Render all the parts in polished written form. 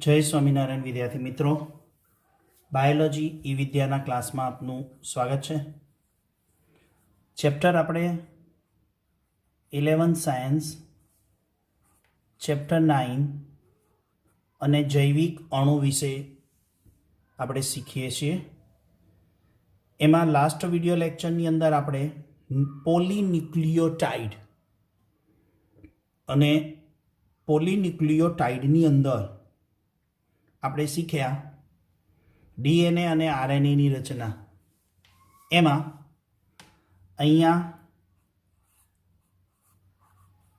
जय स्वामीनारायण विद्यार्थी मित्रों, बायोलॉजी ई विद्याना क्लास में आपनु स्वागत है। चैप्टर अपने 11 सायन्स चैप्टर 9 અને જૈવિક અણુ વિશે આપણે શીખીએ છીએ। એમાં લાસ્ટ વિડિયો લેક્ચરની અંદર આપણે પોલીન્યુક્લિયોટાઇડ અને પોલીન્યુક્લિયોટાઇડની અંદર આપણે શીખ્યા ડીએનએ અને આરએનએની રચના। એમાં અહીંયા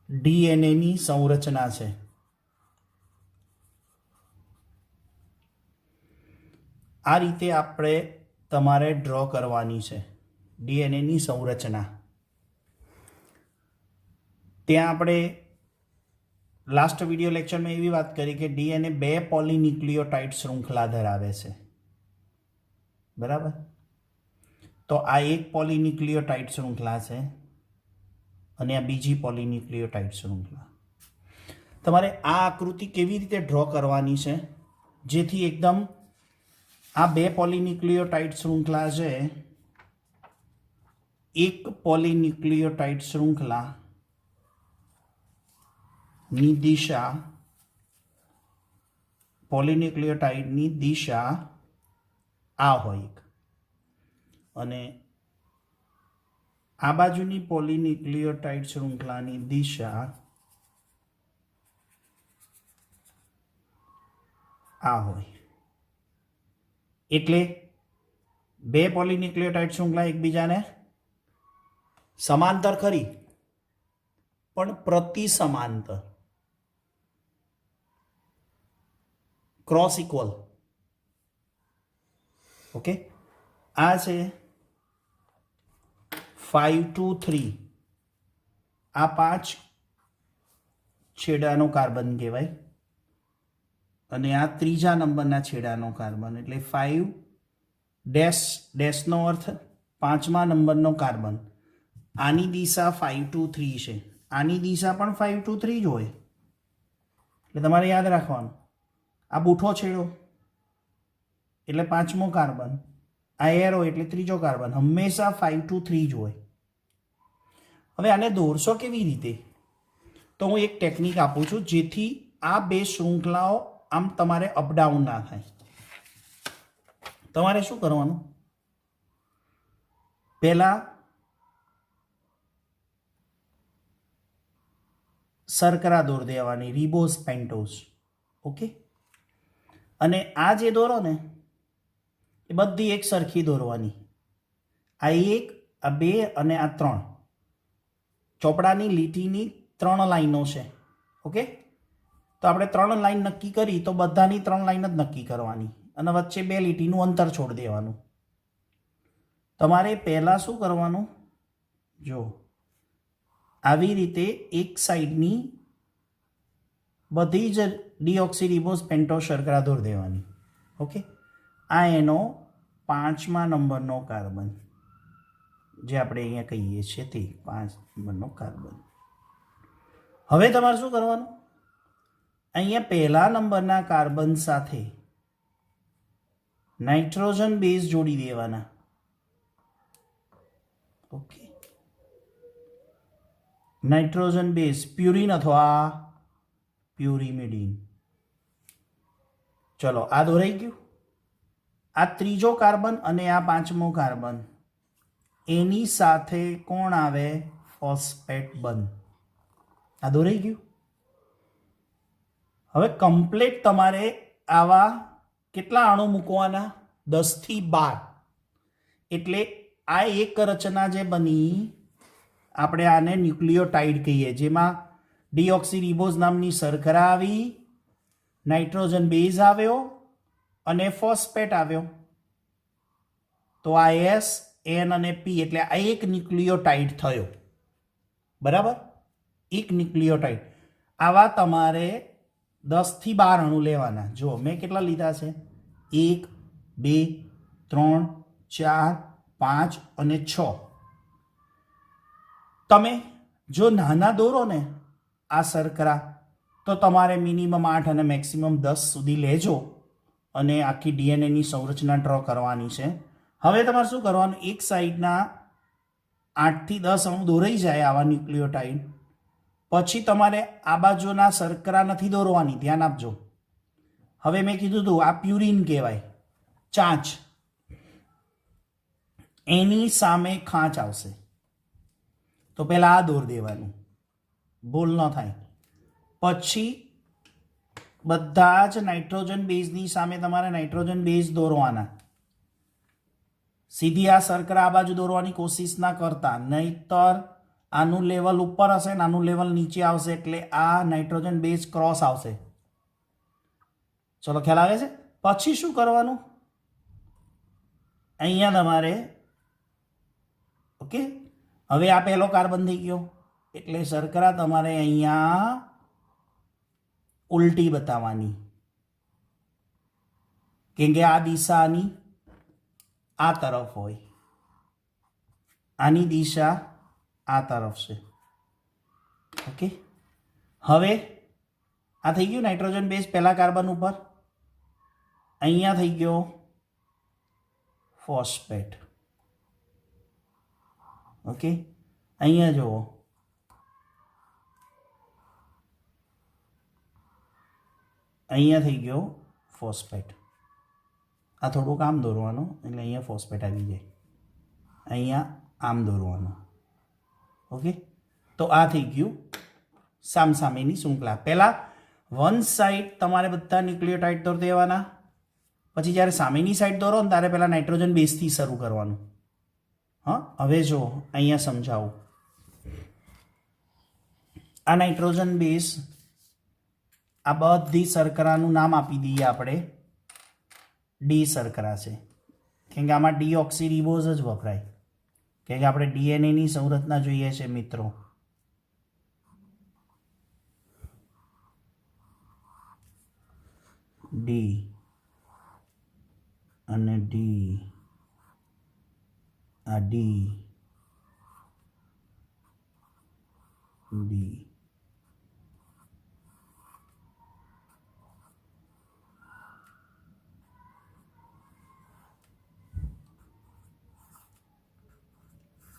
ડીએનએની સંરચના છે। આ રીતે આપણે તમારે ડ્રો કરવાની છે ડીએનએની સંરચના। ત્યાં આપણે લાસ્ટ વિડિયો લેક્ચરમાં એવી વાત કરી કે ડીએનએ 2 પોલીન્યુક્લિયોટાઇડ શૃંખલા ધરાવે છે, બરાબર। તો આ એક પોલીન્યુક્લિયોટાઇડ શૃંખલા છે અને આ બીજી પોલીન્યુક્લિયોટાઇડ શૃંખલા। તમારે આ આકૃતિ કેવી રીતે ડ્રો કરવાની છે જેથી એકદમ આ 2 પોલીન્યુક્લિયોટાઇડ શૃંખલા છે, એક પોલીન્યુક્લિયોટાઇડ શૃંખલા ની દિશા પોલીન્યુક્લિયોટાઇડની દિશા આ હોય અને આ બાજુની પોલીન્યુક્લિયોટાઇડ શૃંખલાની દિશા આ હોય। એટલે 2 પોલીન્યુક્લિયોટાઇડ શૃંખલા એકબીજાને સમાંતર ખરી પણ પ્રતિ સમાંતર, क्रॉस इक्वल। ओके, आ छे 5 2 3 आ 5 छेडानो कार्बन कहेवाय अने आ त्रीजा नंबरना छेडानो कार्बन एटले 5 डैश डैश नो अर्थ 5मा नंबरनो कार्बन। आनी दिशा 5 2 3 छे, आनी दिशा पण 5 2 3 ज होय એટલે તમારે યાદ રાખવાનું આ બૂઠો છેડો એટલે 5મો કાર્બન, આ એરો એટલે 3જો કાર્બન, હંમેશા 5 2 3 જ હોય। હવે આને દોરશો કેવી રીતે? તો હું એક ટેકનિક આપું છું જેથી આ 2 શૃંખલાઓ આમ તમારે અપડાઉન ના થાય। તમારે શું કરવાનું, પહેલા શર્કરા દોર દેવાની, રિબોઝ પેન્ટોઝ। ઓકે, અને આ જે દોરો ને એ બધી એક સરખી દોરવાની। આ 1 આ 2 અને આ 3 ચોપડાની લીટીની 3 લાઈનો છે। ઓકે, તો આપણે 3 લાઈન નક્કી કરી તો બધાની 3 લાઈન જ નક્કી કરવાની અને વચ્ચે 2 લીટીનું અંતર છોડી દેવાનું। તમારે પહેલાં શું કરવાનું, જો આવી રીતે એક સાઈડની બધી જ ડીઓક્સીરિબોઝ પેન્ટોઝ શર્કરા દોર દેવાની। ઓકે, આ એનો 5મા નંબરનો કાર્બન જે આપણે અહીંયા કહીએ છીએ તે 5 નંબરનો કાર્બન। હવે તમારે શું કરવાનું, અહીંયા પહેલા નંબરના કાર્બન સાથે નાઇટ્રોજન બેઝ જોડી દેવાના। ઓકે, નાઇટ્રોજન બેઝ પ્યુરિન અથવા પ્યુરિમિડીન। ચલો, આ દોરાઈ ગયું। આ ત્રીજો કાર્બન અને આ 5મો કાર્બન એની સાથે કોણ આવે, ફોસ્ફેટ બંધ। આ દોરાઈ ગયું। હવે કમ્પ્લીટ તમારે આવા કેટલા અણુ મૂકવાના, 10 થી 12। એટલે આ એક રચના જે બની આપણે આને ન્યુક્લિયોટાઇડ કહીએ, જેમાં ડીઓક્સીરિબોઝ નામની શર્કરા આવી, નાઇટ્રોજન બેઝ આવ્યો અને ફોસ્ફેટ આવ્યો। તો આ એસ એન અને પી એટલે આ એક ન્યુક્લિયોટાઇડ થયો, બરાબર, એક ન્યુક્લિયોટાઇડ। આવા તમારે 10 થી 12 અણુ લેવાના। જો મેં કેટલા લીધા છે, 1 2 3 4 5 અને 6। તમે જો નાના દોરો ને આ શર્કરા તો તમારે મિનિમમ 8 અને મેક્સિમમ 10 સુધી લેજો અને આખી ડીએનએની સંરચના ડ્રો કરવાની છે. હવે તમારે શું કરવાનું, એક સાઈડના 8 થી 10 અણુ દોરાઈ જાય આવા ન્યુક્લિયોટાઇડ, પછી તમારે આ બાજુના શર્કરા નથી દોરવાની, ધ્યાન આપજો. હવે મેં કીધું હતું આ પ્યુરિન કહેવાય, ચાંચ. એની સામે ખાંચ આવશે, તો પહેલાં આ દોર દેવાનું, ભૂલ ન થાય. પછી બધા જ નાઇટ્રોજન બેઝની સામે તમારે નાઇટ્રોજન બેઝ દોરવાના. સીધી આ શર્કરા આ બાજુ દોરવાની કોશિશ ના કરતા, નહીતર આનું લેવલ ઉપર હશે ને આનું લેવલ નીચે આવશે, એટલે આ નાઇટ્રોજન બેઝ ક્રોસ આવશે. ચલો, ખ્યાલ આવે છે? પછી શું કરવાનું, અહીંયા તમારે ઓકે, હવે આ પહેલો કાર્બન થઈ ગયો, એટલે શર્કરા તમારે અહીંયા ઉલટી બતાવવાની, કેમ કે આ દિશાની આ તરફ હોય, આની દિશા આ તરફ છે. ઓકે, હવે આ થઈ ગયું નાઇટ્રોજન બેઝ પહેલા કાર્બન ઉપર, અહીંયા થઈ ગયો ફોસ્ફેટ. ઓકે, અહીંયા જુઓ, અહીંયા થઈ ગયો ફોસ્ફેટ. આ થોડુંક આમ દોરવાનું, એટલે અહીંયા ફોસ્ફેટ આવી જાય, અહીંયા આમ દોરવાનું. ઓકે, તો આ થઈ ગયું સામસામેની શૃંખલા. પહેલાં વન સાઈડ તમારે બધા ન્યુક્લિયોટાઇડ દોરી દેવાના, પછી જ્યારે સામેની સાઈડ દોરો ને ત્યારે પહેલાં નાઇટ્રોજન બેઝથી શરૂ કરવાનું. હા, હવે જો અહીંયા સમજાવું. આ નાઇટ્રોજન બેઝ, આ બધી શર્કરાનું નામ આપી દઈએ આપણે, ડી શર્કરા છે, કેમ કે આમાં ડીઓક્સીરિબોઝ જ વપરાય, કેમ કે આપણે ડીએનએની સંરચના જોઈએ છે મિત્રો. ડી અને ડી, આ ડી, ડી.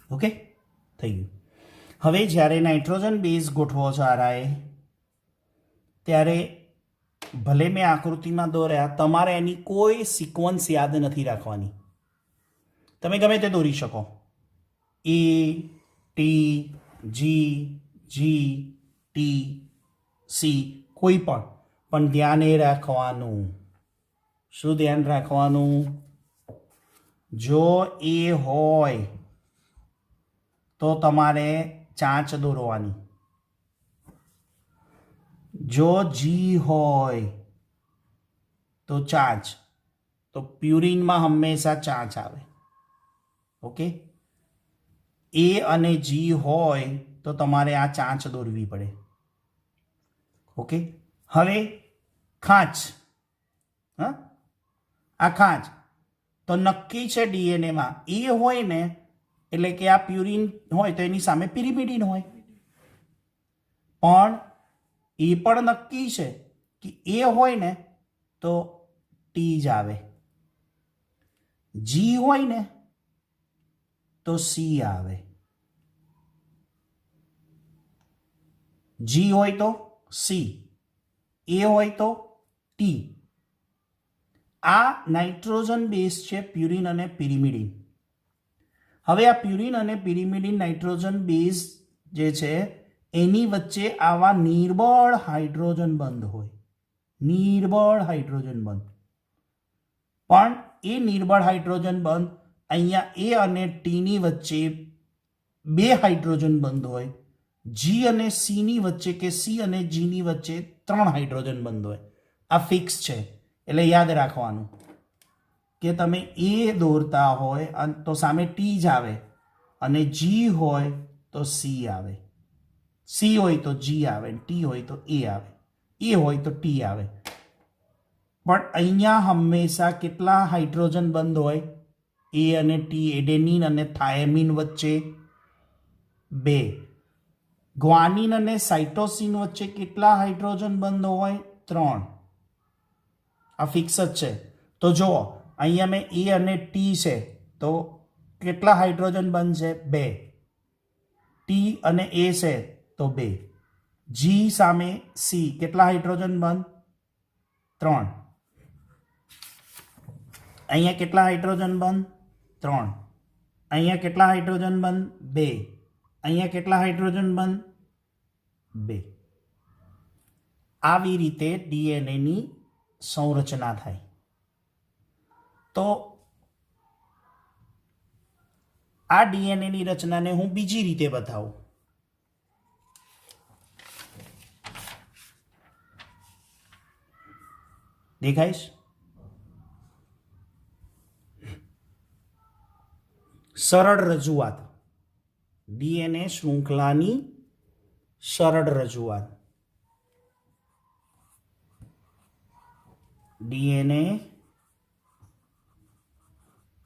ઓકે, થઈ ગયું. હવે જ્યારે નાઇટ્રોજન બેઝ ગોઠવો છો આરાએ, ત્યારે ભલે મેં આકૃતિમાં દોર્યા, તમારે એની કોઈ સિક્વન્સ યાદ નથી રાખવાની. તમે ગમે તે દોરી શકો, એ, ટી, જી, જી, ટી, સી, કોઈ પણ ધ્યાન એ રાખવાનું. શું ધ્યાન રાખવાનું? જો એ હોય તો તમારે ચાંચ દોરવાની, જો જી હોય તો ચાંચ. તો પ્યુરિનમાં હંમેશા ચાંચ આવે. ઓકે, એ અને જી હોય તો તમારે આ ચાંચ દોરવી પડે. ઓકે, હવે ખાંચ, હા, આ ખાંચ તો નક્કી છે ડીએનએમાં એ હોય ને, એટલે કે આ પ્યુરિન હોય તો એની સામે પિરિમિડિન હોય. પણ એ પણ નક્કી છે કે એ હોય ને તો ટી જ આવે, જી હોય ને તો સી આવે, જી હોય તો સી, એ હોય તો ટી. આ નાઇટ્રોજન બેઝ છે પ્યુરિન અને પિરિમિડિન. હવે આ પ્યુરિન અને પિરિમિડિન નાઇટ્રોજન બેઝ જે છે એની વચ્ચે આવા નિર્બળ હાઇડ્રોજન બંધ હોય, નિર્બળ હાઇડ્રોજન બંધ. પણ એ નિર્બળ હાઇડ્રોજન બંધ અહીંયા એ અને ટીની વચ્ચે 2 હાઇડ્રોજન બંધ હોય, જી અને સીની વચ્ચે કે સી અને જીની વચ્ચે 3 હાઇડ્રોજન બંધ હોય. આ ફિક્સ છે, એટલે યાદ રાખવાનું કે તમે એ દોરતા હોય તો સામે ટી જ આવે, અને જી હોય તો સી આવે, સી હોય તો જી આવે, ટી હોય તો એ આવે, એ હોય તો ટી આવે. પણ અહીંયા હંમેશા કેટલા હાઇડ્રોજન બંધ હોય? એ અને ટી, એડેનિન અને થાયમિન વચ્ચે 2. ગ્વાનિન અને સાઇટોસિન વચ્ચે કેટલા હાઇડ્રોજન બંધ હોય? 3. આ ફિક્સ જ છે. તો જુઓ અહીંયા મેં એ અને ટી છે તો કેટલા હાઇડ્રોજન બંધ છે? 2. ટી અને એ છે તો 2. જી સામે સી કેટલા હાઇડ્રોજન બંધ? 3. અહીંયા કેટલા હાઇડ્રોજન બંધ? 3. અહીંયા કેટલા હાઇડ્રોજન બંધ? 2. અહીંયા કેટલા હાઇડ્રોજન બંધ? 2. આવી રીતે ડીએનએની સંરચના થાય. તો આ ડીએનએની રચનાને હું બીજી રીતે બતાવું. દેખાઈશ? સરળ રજૂઆત. ડીએનએ શૃંખલાની સરળ રજૂઆત. ડીએનએ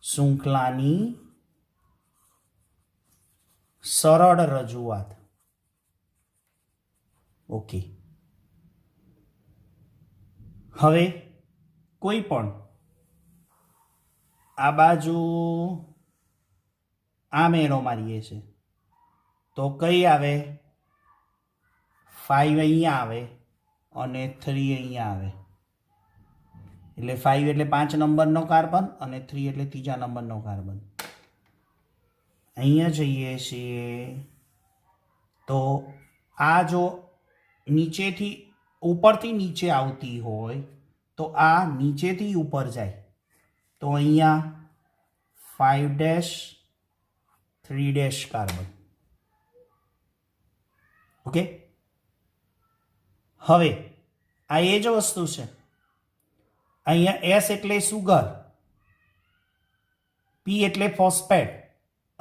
શૃંખલાની સરળ રજૂઆત. ઓકે. હવે કોઈ પણ આ બાજુ આમ એરો મારીએ છે તો કઈ આવે? 5 અહીંયા આવે અને 3 અહીંયા આવે. એટલે 5 એટલે 5 નંબરનો કાર્બન અને 3 એટલે ત્રીજા નંબરનો કાર્બન. અહીંયા જઈએ છીએ તો આ જો નીચેથી ઉપરથી નીચે આવતી હોય તો આ નીચેથી ઉપર જાય તો અહીંયા 5' 3' કાર્બન. ઓકે. હવે આ એ જ વસ્તુ છે. અહીંયા એસ એટલે સુગર, પી એટલે ફોસ્ફેટ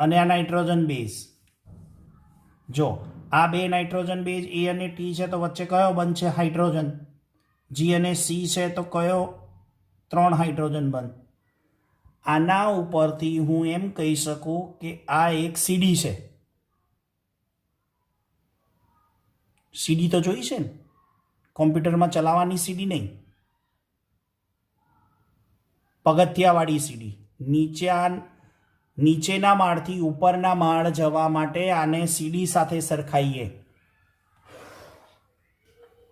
અને આ નાઇટ્રોજન બેઝ. જો આ બે નાઇટ્રોજન બેઝ એ અને ટી છે તો વચ્ચે કયો બંધ છે? હાઇડ્રોજન. જી અને સી છે તો કયો? 3 હાઇડ્રોજન બંધ. આના ઉપરથી હું એમ કહી શકું કે આ એક સીડી છે. સીડી તો જોઈ છે ને, કોમ્પ્યુટરમાં ચલાવવાની સીડી નહીં, પગથિયાવાળી સીડી. નીચેના માળથી ઉપરના માળ જવા માટે આને સીડી સાથે સરખાઈએ.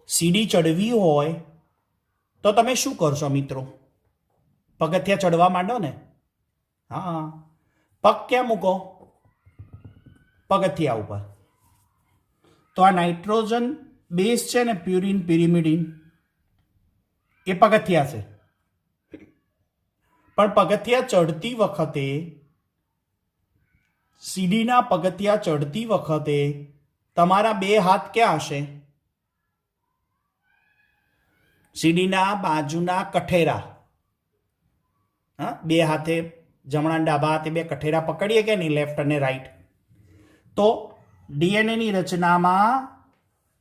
સીડી ચડવી હોય તો તમે શું કરશો મિત્રો? પગથિયા ચડવા માંડો ને. હા, પગ ક્યાં મૂકો? પગથિયા ઉપર. તો આ નાઇટ્રોજન બેઝ છે ને, પ્યુરિન પિરિમિડિન, એ પગથિયા છે. પણ પગથિયા ચડતી વખતે, સીડીના પગથિયા ચડતી વખતે તમારા 2 હાથ ક્યાં હશે? સીડીના બાજુના કઠેરા. હા, 2 હાથે, જમણા ડાબા હાથે 2 કઠેરા પકડીએ કે નહીં, લેફ્ટ અને રાઈટ. તો ડીએનએની રચનામાં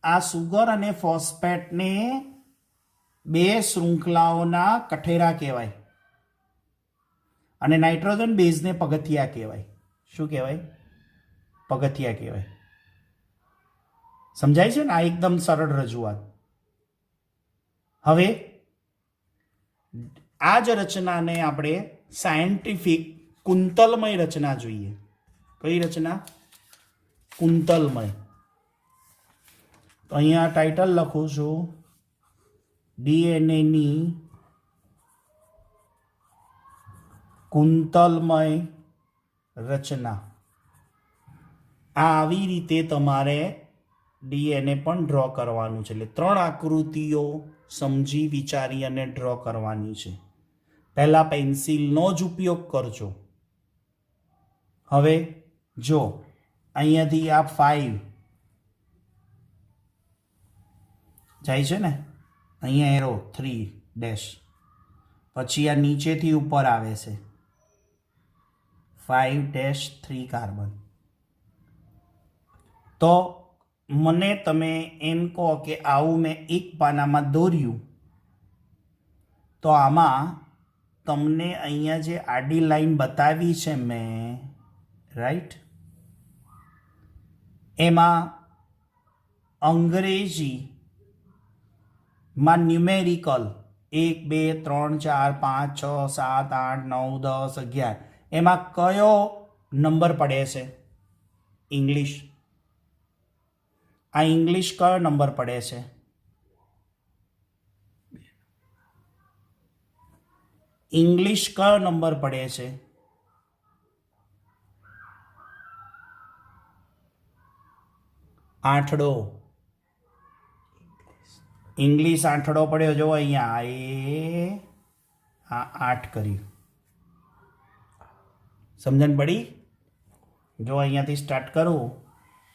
આ સુગર અને ફોસ્ફેટને 2 શૃંખલાઓના કઠેરા કહેવાય અને નાઇટ્રોજન બેઝને પગથિયા કહેવાય. શું કહેવાય? પગથિયા કહેવાય. સમજાય છે ને? આ એકદમ સરળ રજૂઆત. હવે આ જ રચનાને આપણે સાયન્ટિફિક કુંતલમય રચના જોઈએ. કઈ રચના? કુંતલમય. તો અહીંયા ટાઇટલ લખું છું, ડીએનએની કુંતલમય રચના. આવી રીતે તમારે ડીએનએ પણ ડ્રો કરવાનું છે. એટલે 3 આકૃતિઓ સમજી વિચારી અને ડ્રો કરવાની છે. પહેલા પેન્સિલનો જ ઉપયોગ કરજો. હવે જો અહીંયાથી આ 5 જાય છે ને, અહીંયા એરો 3', પછી આ નીચેથી ઉપર આવે છે 5'3 કાર્બન. તો મને તમે એમ કહો કે આવું મેં એક પાનામાં દોર્યું તો આમાં તમને અહીંયા જે આડી લાઈન બતાવી છે મેં, રાઈટ, એમાં અંગ્રેજીમાં ન્યુમેરિકલ 1 2 3 4 5 6 7 8 9 10 11 એમાં કયો નંબર પડે છે? ઇંગ્લિશ. આ ઇંગ્લિશ કયો નંબર પડે છે? ઇંગ્લિશ કયો નંબર પડે છે? આઠડો. ઇંગ્લિશ આઠડો પડ્યો. જો અહીંયા આ 8 કર્યું. સમજણ પડી? જો અહીંયાથી સ્ટાર્ટ કરું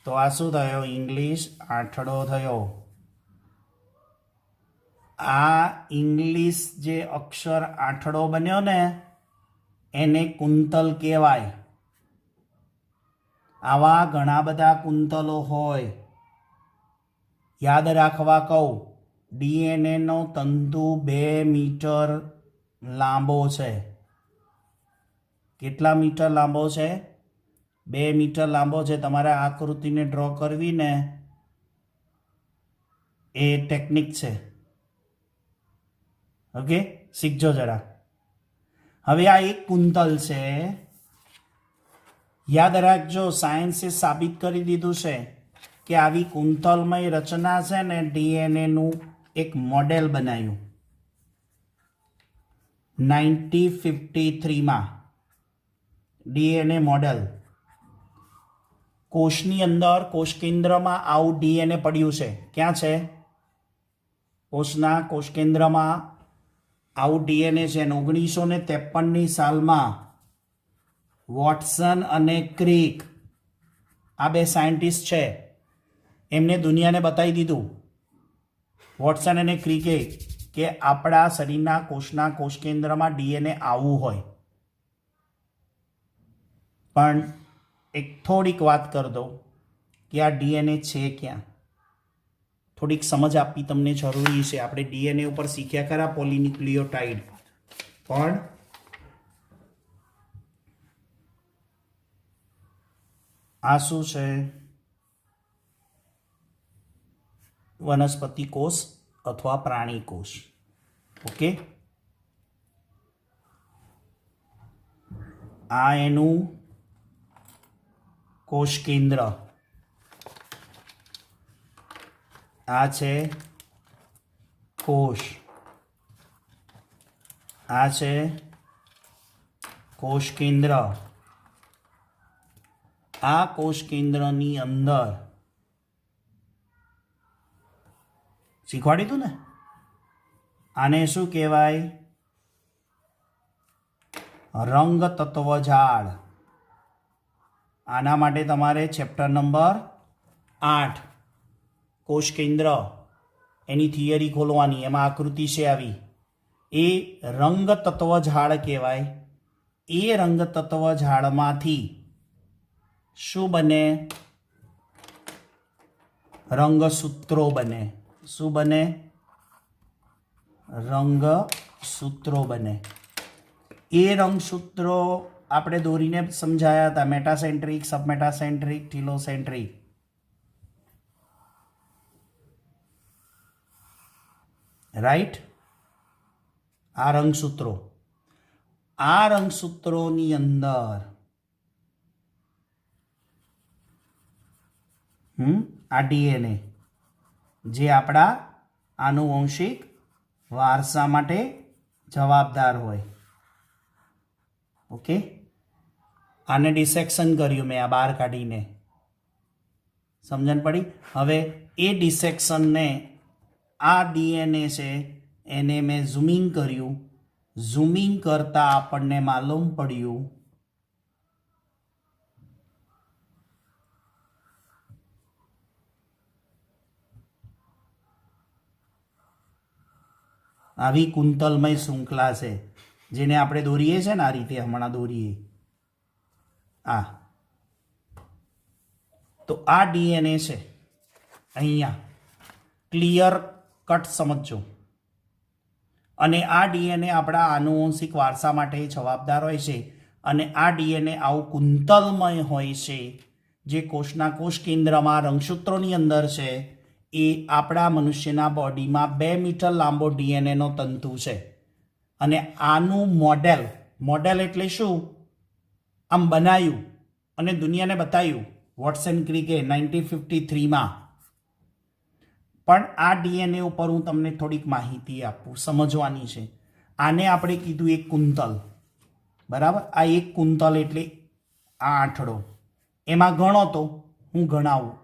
તો આ શું થયો? ઇંગ્લિશ આઠડો થયો. આ ઇંગ્લિશ જે અક્ષર આઠડો બન્યો ને એને કુંતલ કહેવાય. આવા ઘણા બધા કુંતલો હોય. યાદ રાખવા કહું, ડીએનએનો તંતુ 2 મીટર લાંબો છે. કેટલા મીટર લાંબો છે? 2 મીટર લાંબો છે. તમારે આકૃતિને ડ્રો કરવી ને એ ટેકનિક છે. ઓકે, શીખજો જરા. હવે આ એક કુંતલ છે. યાદ રાખજો, સાયન્સે સાબિત કરી દીધું છે કે આવી કુંતલમય રચના છે ને ડીએનએનું એક મોડેલ બનાવ્યું 1953માં. DNA model. કોષની અંદર, કોષ કેન્દ્રમાં આવું ડીએનએ પડ્યું છે. ક્યાં છે? કોષના કોષ કેન્દ્રમાં આવું ડીએનએ છે. 1953ની સાલમાં વોટસન અને ક્રિક, આ બે સાયન્ટિસ્ટ છે, એમને દુનિયાને બતાવી દીધું, વોટસન અને ક્રિકે, કે આપણા શરીરના કોષના કોષ કેન્દ્રમાં ડીએનએ આવું હોય. પણ એક થોડીક વાત કરી દઉં કે આ ડીએનએ છે ક્યાં. થોડીક સમજ આપવી તમને જરૂરી છે. આપણે ડીએનએ ઉપર શીખ્યા ખરા પોલીન્યુક્લિયોટાઇડ, પણ આ શું છે? વનસ્પતિ કોષ અથવા પ્રાણી કોષ. ઓકે, આ એનું કોષ કેન્દ્ર. આ છે કોષ. આ છે કોષ કેન્દ્ર. આ કોષ કેન્દ્રની અંદર શીખવાડ્યું હતું ને, આને શું કહેવાય? રંગ તત્વ ઝાડ. આના માટે તમારે ચેપ્ટર નંબર 8 કોષ કેન્દ્ર એની થિયરી ખોલવાની. એમાં આકૃતિ છે આવી. એ રંગ તત્વ ઝાડ કહેવાય. એ રંગ તત્વ ઝાડમાંથી શું બને? રંગસૂત્રો બને. શું બને? રંગસૂત્રો બને. એ રંગસૂત્રો આપણે દોરીને સમજાયા હતા. મેટાસેન્ટ્રિક, સબમેટાસેન્ટ્રિક, ટીલોસેન્ટ્રિક. રાઈટ? આ રંગસૂત્રો. આ રંગસૂત્રોની અંદર આ ડીએનએ જે આપણા આનુવંશિક વારસા માટે જવાબદાર હોય. ઓકે, આને ડિસેક્શન કર્યું મેં, આ બહાર કાઢીને. સમજણ પડી? હવે એ ડિસેક્શનને, આ ડીએનએ છે એને મેં ઝૂમિંગ કર્યું. ઝૂમિંગ કરતાં આપણને માલુમ પડ્યું આવી કુંતલમય શૃંખલા છે જેને આપણે દોરીએ છીએ ને આ રીતે, હમણાં દોરીએ આ. તો આ ડીએનએ છે અહીંયા, ક્લિયર કટ સમજજો. અને આ ડીએનએ આપણા આનુવંશિક વારસા માટે જવાબદાર હોય છે. અને આ ડીએનએ આવું કુંતલમય હોય છે જે કોષના કોષ કેન્દ્રમાં રંગસૂત્રોની અંદર છે. એ આપણા મનુષ્યના બોડીમાં 2 મીટર લાંબો ડીએનએનો તંતુ છે અને આનું મોડેલ એટલે શું? આમ બનાવ્યું અને દુનિયાને બતાવ્યું વોટસન ક્રિકે 1953માં. પણ આ ડીએનએ ઉપર હું તમને થોડીક માહિતી આપું, સમજવાની છે. આને આપણે કીધું એક કુંતલ, બરાબર? આ એક કુંતલ એટલે આ આંઠડો. એમાં ગણો તો હું ગણાવું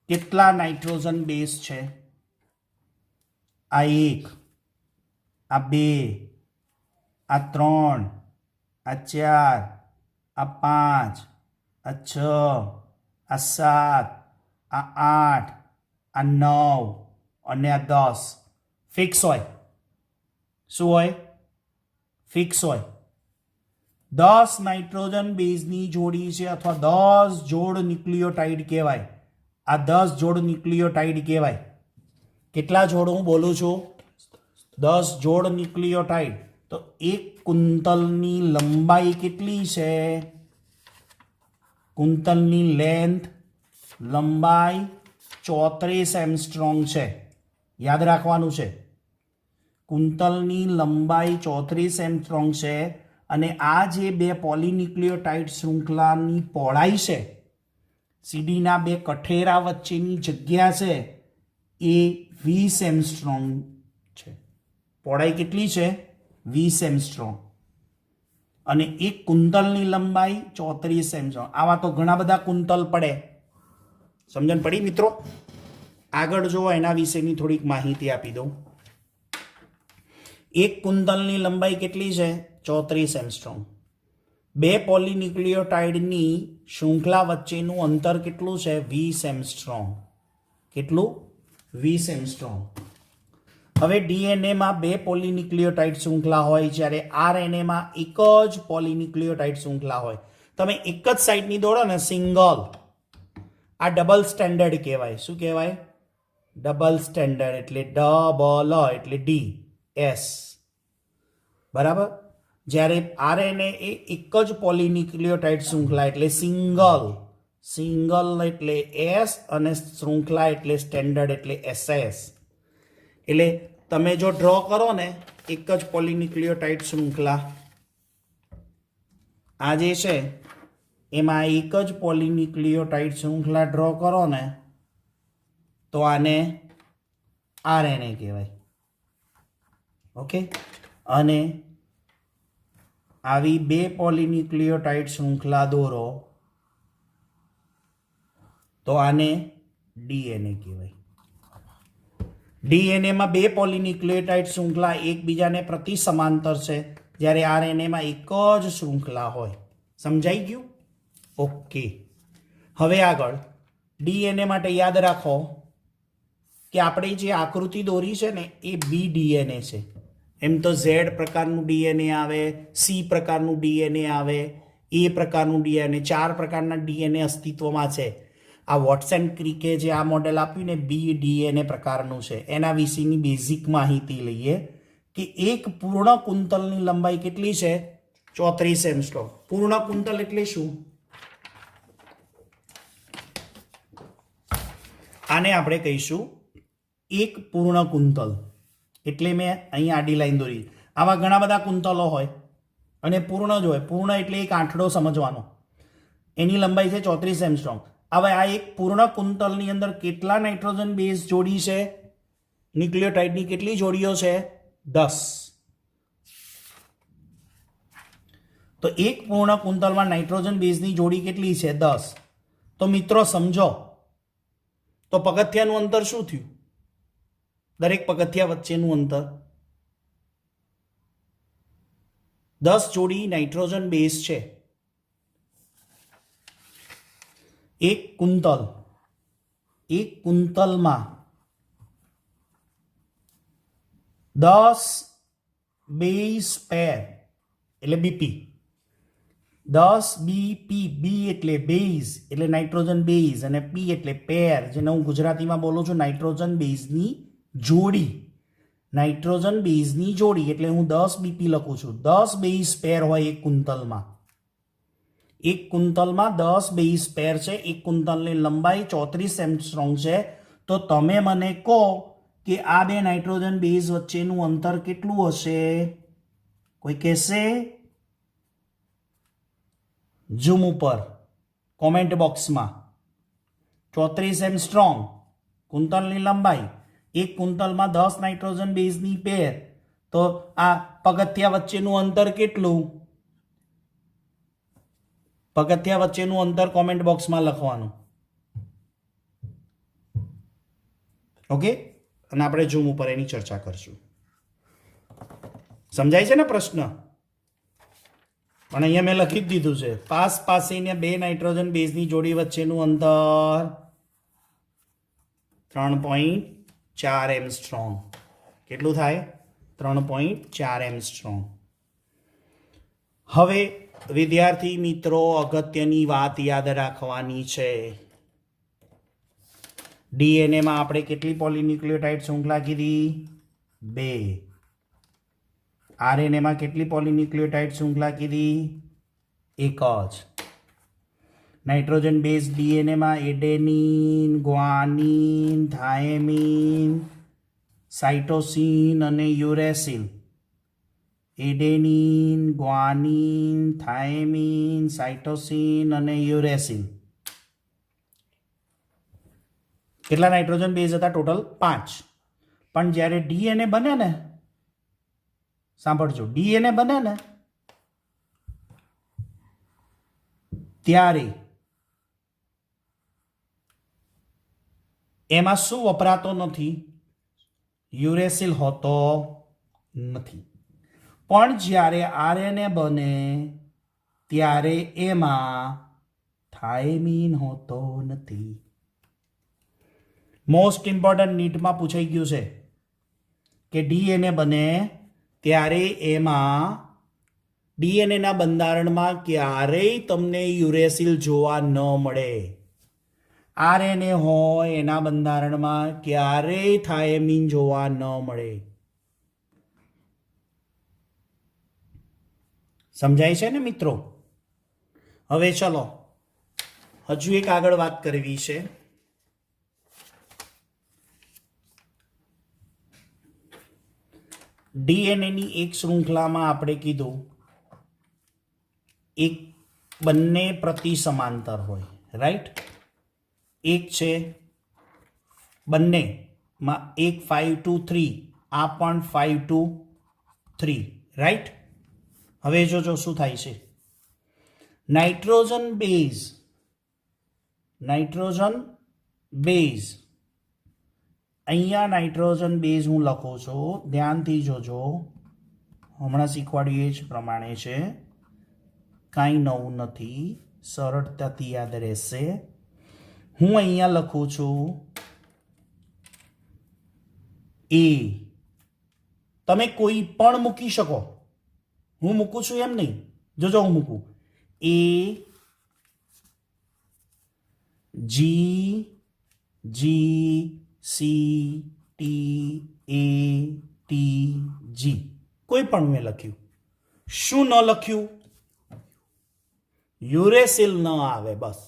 કેટલા નાઇટ્રોજન બેઝ છે. આ 1, આ 2, આ 3, આ 4, આ 5, આ 6, આ 7, આ 8, આ 9 અને આ 10. ફિક્સ હોય. શું હોય? ફિક્સ હોય. 10 નાઇટ્રોજન બેઝની જોડી છે અથવા 10 જોડ ન્યુક્લિયોટાઇડ કહેવાય. આ 10 જોડ ન્યુક્લિયોટાઇડ કહેવાય. કેટલા જોડ હું બોલું છું? 10 જોડ ન્યુક્લિયોટાઇડ. તો એક કુંતલની લંબાઈ કેટલી છે? કુંતલની લંબાઈ 34 એંગસ્ટ્રોમ છે. યાદ રાખવાનું છે. કુંતલની લંબાઈ 34 એંગસ્ટ્રોમ છે અને આ જે 2 પોલીન્યુક્લિયોટાઇડ શૃંખલાની પહોળાઈ છે, સીડીના 2 કઠેરા વચ્ચેની જગ્યા છે, એ 20 એંગસ્ટ્રોમ છે. પહોળાઈ કેટલી છે? 20 એંગસ્ટ્રોમ. અને એક કુંતલની લંબાઈ 34 એંગસ્ટ્રોમ. આવા તો ઘણા બધા કુંતલ પડે. સમજણ પડી મિત્રો? આગળ જો એના વિશેની થોડીક માહિતી આપી દઉં. એક કુંતલની લંબાઈ કેટલી છે? 34 એંગસ્ટ્રોમ. 2 પોલીન્યુક્લિયોટાઇડની શૃંખલા વચ્ચેનું અંતર કેટલું છે? 20 એંગસ્ટ્રોમ. કેટલું? 20 એંગસ્ટ્રોમ. હવે ડીએનએમાં 2 પોલીન્યુક્લિયોટાઇડ શૃંખલા હોય, જ્યારે આરએનએમાં એક જ પોલીન્યુક્લિયોટાઇડ શૃંખલા હોય. તમે એક જ સાઈડની દોડો ને, સિંગલ, આ ડબલ સ્ટેન્ડર્ડ કહેવાય. શું કહેવાય? Double standard. એટલે ડબલ એટલે DS, બરાબર? જ્યારે આરએનએ એ એક જ પોલીન્યુક્લિયોટાઇડ શૃંખલા એટલે સિંગલ એટલે S અને શૃંખલા એટલે સ્ટેન્ડર્ડ એટલે SS. એટલે તમે જો ડ્રો કરો ને એક જ પોલીન્યુક્લિયોટાઇડ શૃંખલા, આ જે છે એમાં એક જ પોલીન્યુક્લિયોટાઇડ શૃંખલા ડ્રો કરો ને તો આને આરએનએ કહેવાય. ઓકે? અને આવી 2 પોલીન્યુક્લિયોટાઇડ શૃંખલા દોરો તો આને ડીએનએ કહેવાય. ડીએનએમાં 2 પોલીન્યુક્લિયોટાઇડ શૃંખલા એકબીજાને પ્રતિ સમાંતર છે, જ્યારે આરએનએમાં એક જ શૃંખલા હોય. સમજાઈ ગયું? ઓકે. હવે આગળ ડીએનએ માટે યાદ રાખો કે આપણે જે આકૃતિ દોરી છે ને એ BDNA છે. એમ તો Z પ્રકારનું ડીએનએ આવે, C પ્રકારનું ડીએનએ આવે, A પ્રકારનું ડીએનએ, 4 પ્રકારના ડીએનએ અસ્તિત્વમાં છે. આ વોટસન ક્રિકે જે આ મોડેલ આપ્યું ને BDNA પ્રકારનું છે. એના વિશેની બેઝિક માહિતી લઈએ કે એક પૂર્ણ કુંતલની લંબાઈ કેટલી છે? 34 એંગસ્ટ્રોમ. પૂર્ણ કુંતલ એટલે શું? આને આપણે કહીશું એક પૂર્ણ કુંતલ. એટલે મેં અહીં આડી લાઈન દોરી. આવા ઘણા બધા કુંતલો હોય અને પૂર્ણ જ હોય. પૂર્ણ એટલે એક આંઠડો સમજવાનો. એની લંબાઈ છે 34 એંગસ્ટ્રોમ. હવે આ એક પૂર્ણ કુંતલની અંદર કેટલા નાઇટ્રોજન બેઝ જોડી છે? ન્યુક્લિયોટાઇડની કેટલી જોડીઓ છે? 10. તો એક પૂર્ણ કુંતલમાં નાઇટ્રોજન બેઝની જોડી કેટલી છે? 10. તો મિત્રો સમજો, તો પગથિયાનું અંતર શું થયું? દરેક પગથિયા વચ્ચેનું અંતર 10 જોડી નાઇટ્રોજન બેઝ છે. એક કુંતલમાં 10 બેઝ પેર એટલે BP. 10 BP, B એટલે બેઝ એટલે નાઇટ્રોજન બેઝ અને P એટલે પેર, જેને હું ગુજરાતીમાં બોલું છું નાઇટ્રોજન બેઝની જોડી. નાઇટ્રોજન બેઝની જોડી એટલે હું 10 BP લખું છું. 10 બેઝ પેર હોય એક કુંતલમાં. એક કુંતલમાં 10 બેઝ પેર છે. એક કુંતલની લંબાઈ 34 એંગસ્ટ્રોમ છે. તો તમે મને કહો કે આ બે નાઇટ્રોજન બેઝ વચ્ચેનું અંતર કેટલું હશે? કોઈ કહેશે? ઝૂમ ઉપર કોમેન્ટ બોક્સમાં 34 એંગસ્ટ્રોમ કુંતલની લંબાઈ, એક કુંતલમાં 10 નાઇટ્રોજન બેઝની પેર, તો આ પગથિયા વચ્ચેનું અંતર કેટલું? પગથિયા વચ્ચેનું અંતર કોમેન્ટ બોક્સમાં લખવાનું. ઓકે, અને આપણે ઝૂમ ઉપર એની ચર્ચા કરશું. સમજાય છે ને પ્રશ્ન? પણ અહીંયા મેં લખી જ દીધું છે, પાસેને બે નાઇટ્રોજન બેઝની જોડી વચ્ચેનું અંતર 3.4 એંગસ્ટ્રોમ. કેટલું થાય? 3.4 એંગસ્ટ્રોમ. હવે વિદ્યાર્થી મિત્રો, અગત્યની વાત યાદ રાખવાની છે. ડીએનએમાં આપણે કેટલી પોલીન્યુક્લિયોટાઇડ શૃંખલા કીધી? 2. આરએનએમાં કેટલી પોલીન્યુક્લિયોટાઇડ શૃંખલા કીધી? 1 જ. નાઇટ્રોજન બેઝ ડીએનએમાં એડેનિન, ગ્વાનિન, થાઇમિન, સાઇટોસિન અને uracil. Adenine, guanine, thymine, cytosine અને યુરેસિલ. કેટલા નાઇટ્રોજન બેઝ હતા? ટોટલ 5. પણ જ્યારે ડીએનએ બને ને, સાંભળજો, ડીએનએ બને ને ત્યારે એમાં શું વપરાતો નથી? યુરેસિલ હોતો નથી. પણ જ્યારે આરએનએ બને ત્યારે એમાં થાઇમિન હોતો નથી. મોસ્ટ ઇમ્પોર્ટન્ટ નીટમાં પૂછાઈ ગયું છે કે ડીએનએ બને ત્યારે એમાં ડીએનએના બંધારણમાં ક્યારેય તમને યુરેસિલ જોવા ન મળે. આરએનએ હોય એના બંધારણમાં ક્યારેય થાઇમિન જોવા ન મળે. સમજાય છે ને મિત્રો? હવે ચલો હજુ એક આગળ વાત કરવી છે. ડીએનએની એક શૃંખલામાં આપણે કીધું એક બંને પ્રતિ સમાંતર હોય, રાઈટ? એક છે બંનેમાં, એક 5 to 3, આ પણ 5 to 3, રાઈટ? હવે જોજો શું થાય છે. નાઇટ્રોજન બેઝ અહીંયા નાઇટ્રોજન બેઝ હું લખું છું, ધ્યાનથી જોજો, હમણાં શીખવાડ્યું એ જ પ્રમાણે છે, કાંઈ નવું નથી, સરળતાથી યાદ રહેશે. હું અહીંયા લખું છું એ. તમે કોઈ પણ મૂકી શકો, હું મૂકું છું એમ નહીં, જોજો હું મૂકું A G C T A T G, કોઈ પણ મેં લખ્યું. શું ન લખ્યું? યુરેસિલ ન આવે, બસ.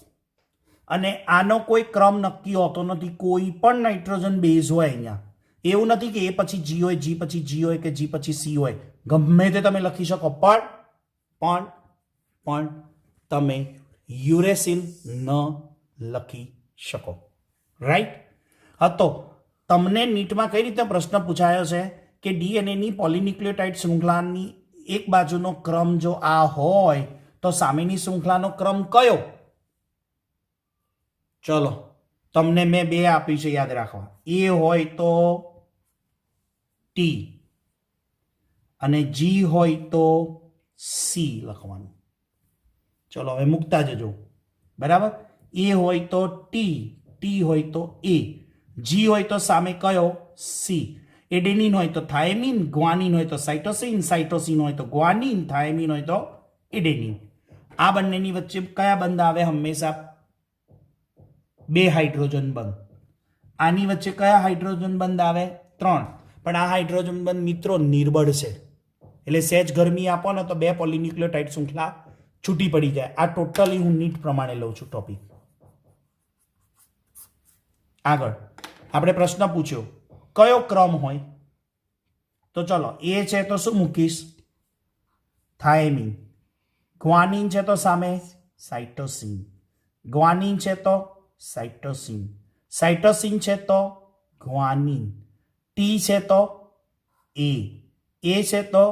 અને આનો કોઈ ક્રમ નક્કી હોતો નથી. કોઈ પણ નાઇટ્રોજન બેઝ હોય અહીંયા, એવું નથી કે એ પછી જી હોય, જી પછી જી હોય કે જી પછી સી હોય, ગમે તે તમે લખી શકો, પણ તમે યુરેસિલ ન લખી શકો, રાઈટ? હા, તો તમને નીટમાં કઈ રીતે પ્રશ્ન પૂછાયો છે કે ડીએનએની પોલીન્યુક્લિયોટાઇડ શૃંખલાની એક બાજુનો ક્રમ જો આ હોય તો સામેની શૃંખલાનો ક્રમ કયો? ચલો, તમને મેં 2 આપી છે, યાદ રાખવા. એ હોય તો ટી અને જી હોય તો સી લખવાનું. ચલો હવે મૂકતા જજો, બરાબર? એ હોય તો ટી હોય તો એ, જી હોય તો સામે કયો? સી. એડેનિન હોય તો થાઇમિન, ગ્વાનિન હોય તો સાઇટોસિન, સાઇટોસિન હોય તો ગ્વાનિન, થાઇમિન હોય તો એડેનિન. આ બંનેની વચ્ચે કયા બંધ આવે? હંમેશા 2 હાઇડ્રોજન બંધ. આની વચ્ચે કયા હાઇડ્રોજન બંધ આવે? 3. પણ આ હાઇડ્રોજન બંધ મિત્રો નિર્બળ છે, એટલે સહેજ ગરમી આપો ને તો 2 પોલીન્યુક્લિયોટાઇડ શૃંખલા છૂટી પડી જાય. આ ટોટલી હું નીટ પ્રમાણે લઉં છું ટોપિક. આગળ આપણે પ્રશ્ન પૂછ્યો કયો ક્રમ હોય, તો ચલો એ છે તો શું મૂકીશ? થાયમિન. ગ્વાનિન છે તો સામે સાઇટોસિન. ગ્વાનિન છે તો સાઇટોસિન. સાઇટોસિન છે તો ગ્વાનિન. ટી છે તો એ છે તો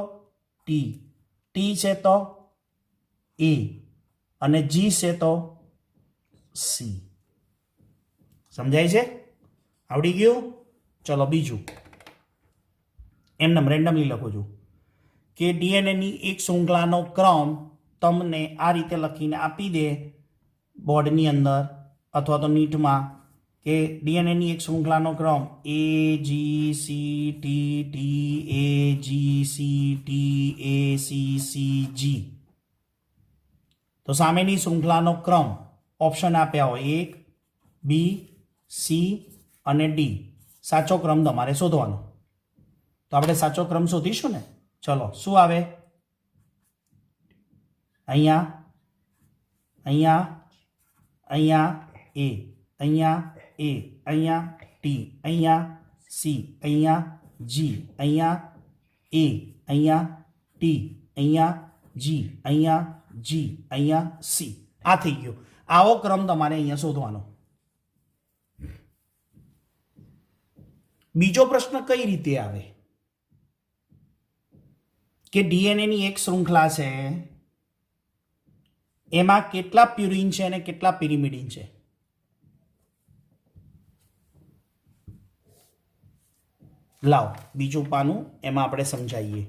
ટી છે તો એ અને જી છે તો સી. સમજાય છે? આવડી ગયું? ચલો બીજું એમને રેન્ડમલી લખું છું કે ડીએનએની એક શૃંખલાનો ક્રમ તમને આ રીતે લખીને આપી દે બોર્ડની અંદર અથવા તો નીટમાં કે ડીએનએની એક શૃંખલાનો ક્રમ એ G C T T A G C T A C C G. તો સામેની શૃંખલાનો ક્રમ ઓપ્શન આપ્યા હોય 1 બી સી અને ડી. સાચો ક્રમ તમારે શોધવાનો. તો આપણે સાચો ક્રમ શોધીશું ને. ચલો શું આવે? અહીંયા અહીંયા અહીંયા એ અહીંયા એ અહીંયા ટી અહીંયા સી અહીંયા જી અહીંયા એ અહીંયા ટી અહીંયા જી અહીંયા જી અહીંયા સી. આ થઈ ગયો. આવો ક્રમ તમારે અહીંયા શોધવાનો. બીજો પ્રશ્ન કઈ રીતે આવે કે ડીએનએની એક શૃંખલા છે એમાં કેટલા પ્યુરિન છે અને કેટલા પિરિમિડિન છે? લાવ બીજું પાનું એમાં આપણે સમજાવીએ.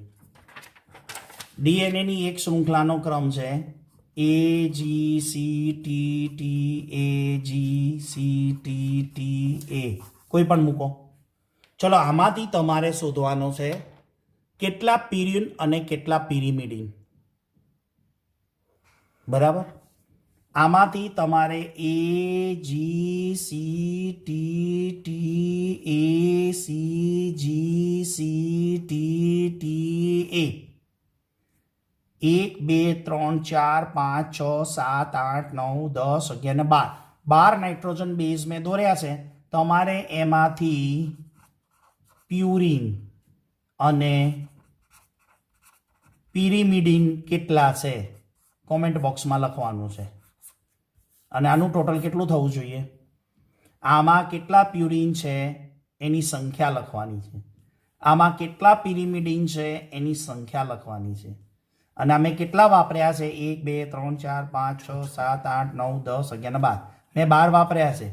ડીએનએની એક શૃંખલાનો ક્રમ છે એ જી સી ટી ટી એ જી સી ટી ટી એ. કોઈ પણ મૂકો. ચલો આમાંથી તમારે શોધવાનો છે કેટલા પિરિન અને કેટલા પિરિમિડિન. બરાબર? આમાંથી તમારે A G C T T A C G C T T A 1 2 3 4 5 6 7 8 9 10 11 ને 12 નાઇટ્રોજન બેઝ મેં દોર્યા છે. તમારે એમાંથી પ્યુરિન અને પિરિમિડિન કેટલા છે કોમેન્ટ બોક્સમાં લખવાનું છે. અને આનું ટોટલ કેટલું થવું જોઈએ? આમાં કેટલા પ્યુરિન છે એની સંખ્યા લખવાની છે. આમાં કેટલા પિરિમિડિન છે એની સંખ્યા લખવાની છે. અને અમે કેટલા વાપર્યા છે? 1 2 3 4 5 6 7 8 9 10 11 ને 12. મેં 12 વાપર્યા છે.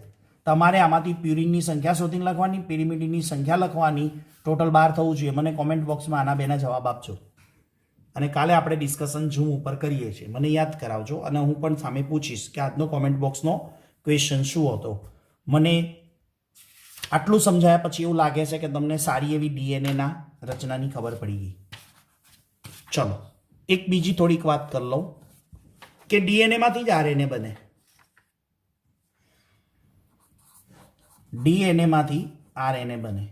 તમારે આમાંથી પ્યુરિનની સંખ્યા શોધીને લખવાની, પિરિમિડિનની સંખ્યા લખવાની. ટોટલ 12 થવું જોઈએ. મને કોમેન્ટ બોક્સમાં આના બેના જવાબ આપજો. અને કાલે આપણે ડિસ્કશન ઝૂમ ઉપર કરીએ છીએ. મને યાદ કરાવજો અને હું પણ સામે પૂછીશ કે આજનો કોમેન્ટ બોક્સનો ક્વેશ્ચન શું હતો. મને આટલું સમજાયા પછી એવું લાગે છે કે તમને સારી એવી ડીએનએના રચનાની ખબર પડી ગઈ. ચલો એક બીજી થોડીક વાત કરી લઉં કે ડીએનએમાંથી જ આરએનએ બને. ડીએનએમાંથી આરએનએ બને.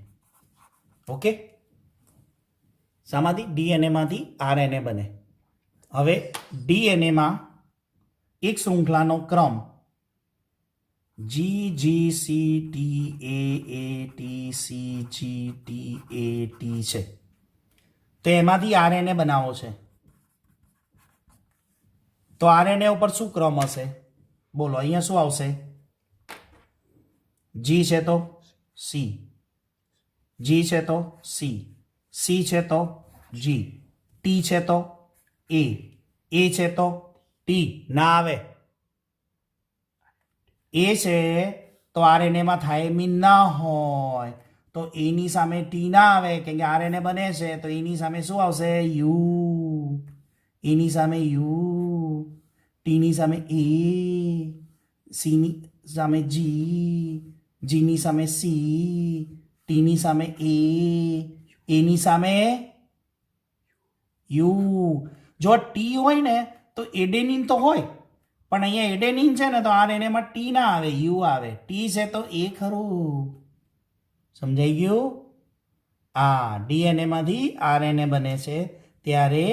ઓકે? શામાંથી? ડીએનએમાંથી આરએનએ બને. હવે ડીએનએમાં એક શૃંખલાનો ક્રમ G G C T A T C G T A T છે. તો એમાંથી આરએનએ બનાવો છે. તો આરએનએ ઉપર શું ક્રમ હશે? બોલો અહીંયા શું આવશે? જી છે તો સી, જી છે તો સી, સી છે તો જી, ટી છે તો એ છે તો ટી. ના આવે. એ છે તો આરએનએમાં થાઇમિન ના હોય તો એની સામે ટી ના આવે કેમ કે આરએનએ બને છે. તો એની સામે શું આવશે? યુ. એની સામે યુ, ટીની સામે એ, સીની સામે જી, જીની સામે સી, ટીની સામે એ, એની સામે યુ. જો ટી હોય ને તો એડેનિન તો હોય, પણ અહીંયા એડેનિન છે ને તો આરએનએમાં ટી ના આવે, યુ આવે. ટી છે તો એ ખરું. સમજાઈ ગયું? આ ડીએનએમાંથી આરએનએ બને છે ત્યારે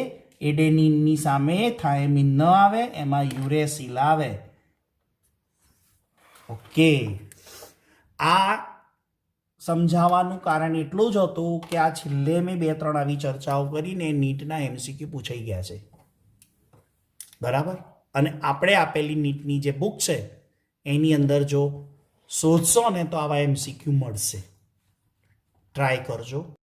એડેનિનની સામે થાઇમિન ન આવે, એમાં યુરેસિલ આવે. ઓકે. આ સમજાવવાનું કારણ એટલું જ હતું કે આ છેલ્લે મેં 2-3 આવી ચર્ચાઓ કરીને નીટના MCQ પૂછાઈ ગયા છે, બરાબર. અને આપણે આપેલી નીટની જે બુક છે એની અંદર જો શોધશો ને તો આવા MCQ મળશે. ટ્રાય કરજો.